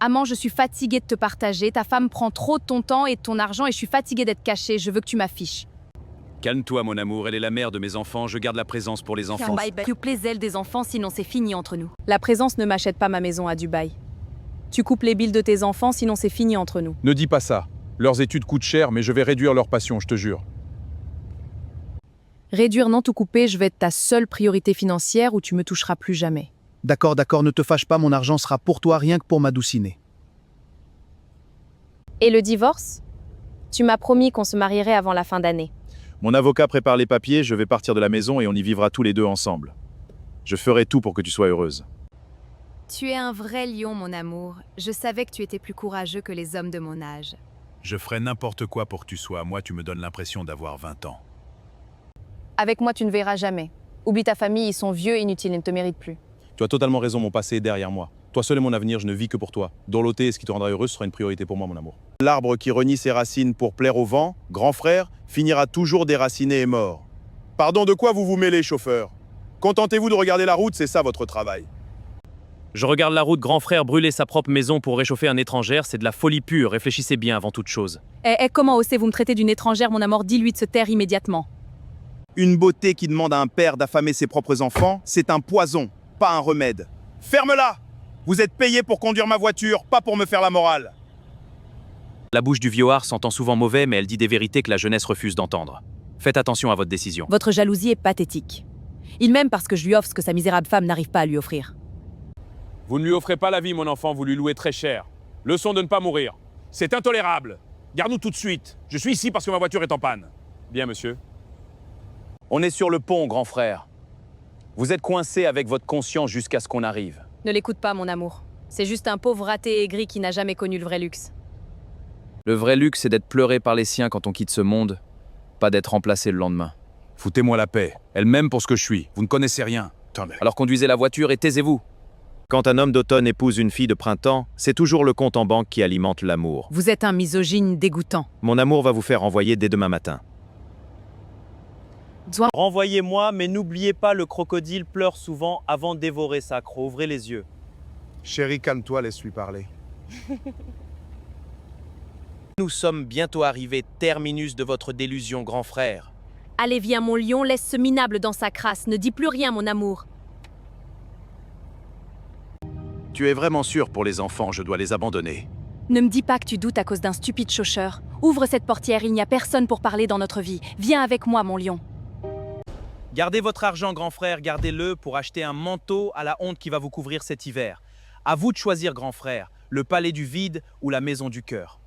Amant, je suis fatiguée de te partager. Ta femme prend trop de ton temps et de ton argent et je suis fatiguée d'être cachée. Je veux que tu m'affiches. Calme-toi, mon amour, elle est la mère de mes enfants, je garde la présence pour les enfants. Tu coupes les ailes des enfants, sinon c'est fini entre nous. La présence ne m'achète pas ma maison à Dubaï. Tu coupes les billes de tes enfants, sinon c'est fini entre nous. Ne dis pas ça. Leurs études coûtent cher, mais je vais réduire leur passion, je te jure. Réduire, non, tout couper, je vais être ta seule priorité financière ou tu me toucheras plus jamais. D'accord, d'accord, ne te fâche pas, mon argent sera pour toi rien que pour m'adouciner. Et le divorce? Tu m'as promis qu'on se marierait avant la fin d'année. Mon avocat prépare les papiers, je vais partir de la maison et on y vivra tous les deux ensemble. Je ferai tout pour que tu sois heureuse. Tu es un vrai lion, mon amour. Je savais que tu étais plus courageux que les hommes de mon âge. Je ferai n'importe quoi pour que tu sois. Moi, tu me donnes l'impression d'avoir 20 ans. Avec moi, tu ne verras jamais. Oublie ta famille, ils sont vieux, inutiles, ils ne te méritent plus. Tu as totalement raison, mon passé est derrière moi. Toi seul est mon avenir, je ne vis que pour toi. Dorloter, ce qui te rendra heureuse sera une priorité pour moi, mon amour. L'arbre qui renie ses racines pour plaire au vent, grand frère, finira toujours déraciné et mort. Pardon, de quoi vous vous mêlez, chauffeur? Contentez-vous de regarder la route, c'est ça votre travail. Je regarde la route, grand frère brûler sa propre maison pour réchauffer un étrangère, c'est de la folie pure, réfléchissez bien avant toute chose. Comment osez-vous me traiter d'une étrangère, mon amour? Dis-lui de se taire immédiatement. Une beauté qui demande à un père d'affamer ses propres enfants, c'est un poison, pas un remède. Ferme-la! Vous êtes payé pour conduire ma voiture, pas pour me faire la morale. La bouche du vieillard s'entend souvent mauvais, mais elle dit des vérités que la jeunesse refuse d'entendre. Faites attention à votre décision. Votre jalousie est pathétique. Il m'aime parce que je lui offre ce que sa misérable femme n'arrive pas à lui offrir. Vous ne lui offrez pas la vie, mon enfant, vous lui louez très cher. Leçon de ne pas mourir. C'est intolérable. Garde-nous tout de suite. Je suis ici parce que ma voiture est en panne. Bien, monsieur. On est sur le pont, grand frère. Vous êtes coincé avec votre conscience jusqu'à ce qu'on arrive. Ne l'écoute pas, mon amour. C'est juste un pauvre raté aigri qui n'a jamais connu le vrai luxe. Le vrai luxe, c'est d'être pleuré par les siens quand on quitte ce monde, pas d'être remplacé le lendemain. Foutez-moi la paix. Elle m'aime pour ce que je suis. Vous ne connaissez rien. Attendez. Alors conduisez la voiture et taisez-vous. Quand un homme d'automne épouse une fille de printemps, c'est toujours le compte en banque qui alimente l'amour. Vous êtes un misogyne dégoûtant. Mon amour va vous faire envoyer dès demain matin. Renvoyez-moi, mais n'oubliez pas, le crocodile pleure souvent avant de dévorer sa croc. Ouvrez les yeux. Chérie, calme-toi, laisse-lui parler. Nous sommes bientôt arrivés, terminus de votre délusion, grand frère. Allez, viens, mon lion, laisse ce minable dans sa crasse. Ne dis plus rien, mon amour. Tu es vraiment sûr pour les enfants, je dois les abandonner. Ne me dis pas que tu doutes à cause d'un stupide chaucheur. Ouvre cette portière, il n'y a personne pour parler dans notre vie. Viens avec moi, mon lion. Gardez votre argent, grand frère, gardez-le pour acheter un manteau à la honte qui va vous couvrir cet hiver. À vous de choisir, grand frère, le palais du vide ou la maison du cœur.